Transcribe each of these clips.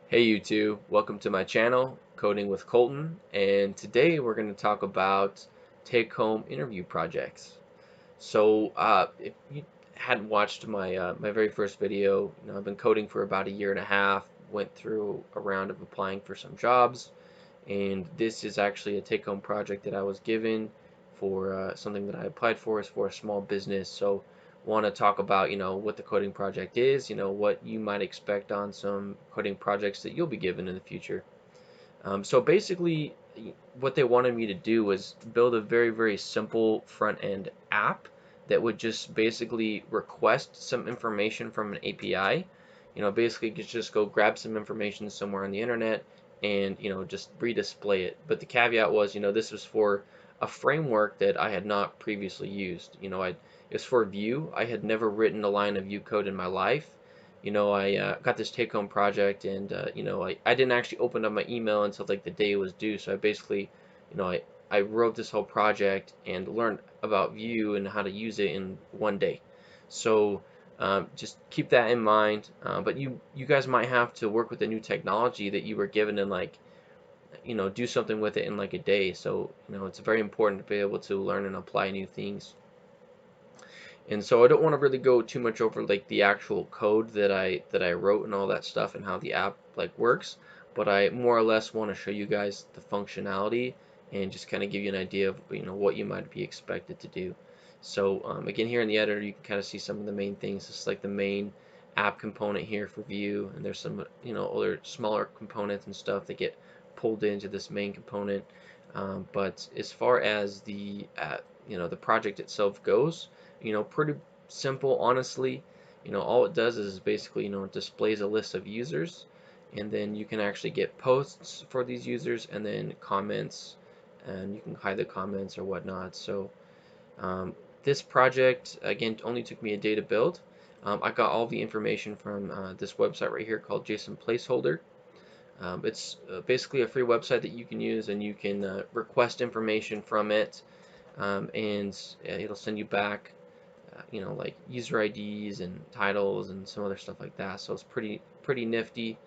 Hey you two, welcome to my channel, Coding with Colton, and today we're going to talk about take-home interview projects. If you hadn't watched my very first video, I've been coding for about a year and a half, went through a round of applying for some jobs, and this is actually a take-home project that I was given for something that I applied for is for a small business. So want to talk about what the coding project is, what you might expect on some coding projects that you'll be given in the future. So basically, what they wanted me to do was build a very simple front end app that would just basically request some information from an API. Basically, you could just go grab some information somewhere on the internet and just redisplay it. But the caveat was, this was for a framework that I had not previously used. It was for Vue. I had never written a line of Vue code in my life. I got this take-home project, and I didn't actually open up my email until like the day it was due. So I basically, you know, I I wrote this whole project and learned about Vue and how to use it in one day. So just keep that in mind. But you guys might have to work with the new technology that you were given and like do something with it in like a day. So it's very important to be able to learn and apply new things. And so I don't want to really go too much over like the actual code that I wrote and all that stuff and how the app like works, but I more or less want to show you guys the functionality and just kind of give you an idea of what you might be expected to do. So again, here in the editor, you can kind of see some of the main things. This is like the main app component here for Vue, and there's some other smaller components and stuff that get pulled into this main component. But as far as the project itself goes, pretty simple, honestly. All it does is basically, it displays a list of users, and then you can actually get posts for these users and then comments, and you can hide the comments or whatnot. So um, this project, again, only took me a day to build. I got all the information from this website right here called JSON Placeholder. It's basically a free website that you can use, and you can request information from it, and it'll send you back like user IDs and titles and some other stuff like that. So it's pretty nifty.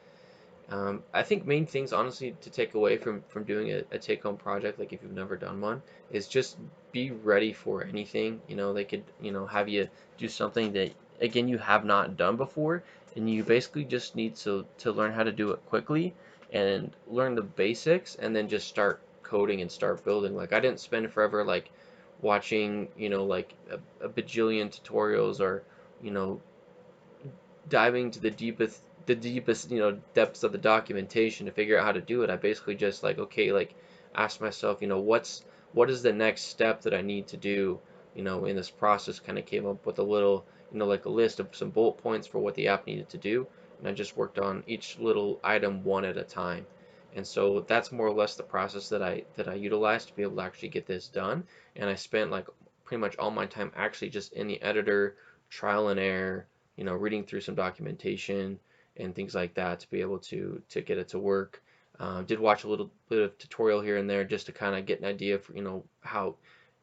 I think main things honestly to take away from doing a take-home project, like if you've never done one, is just be ready for anything. They could have you do something that again you have not done before, and you basically just need to learn how to do it quickly and learn the basics, and then just start coding and start building. Like I didn't spend forever like watching like a bajillion tutorials or you know diving to the deepest depths of the documentation to figure out how to do it. I basically just like okay, like ask myself, what is the next step that I need to do, in this process. Kind of came up with a little, like a list of some bullet points for what the app needed to do, and I just worked on each little item one at a time. And so that's more or less the process that I utilized to be able to actually get this done. And I spent like pretty much all my time actually just in the editor, trial and error, reading through some documentation and things like that to be able to get it to work. Did watch a little bit of tutorial here and there just to kind of get an idea for how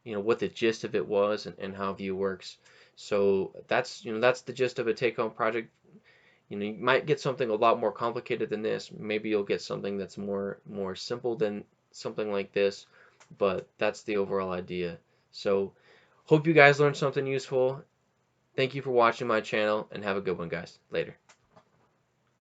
what the gist of it was and how Vue works. So that's the gist of a take-home project. You might get something a lot more complicated than this. Maybe you'll get something that's more simple than something like this, but that's the overall idea. So hope you guys learned something useful. Thank you for watching my channel and have a good one, guys. Later.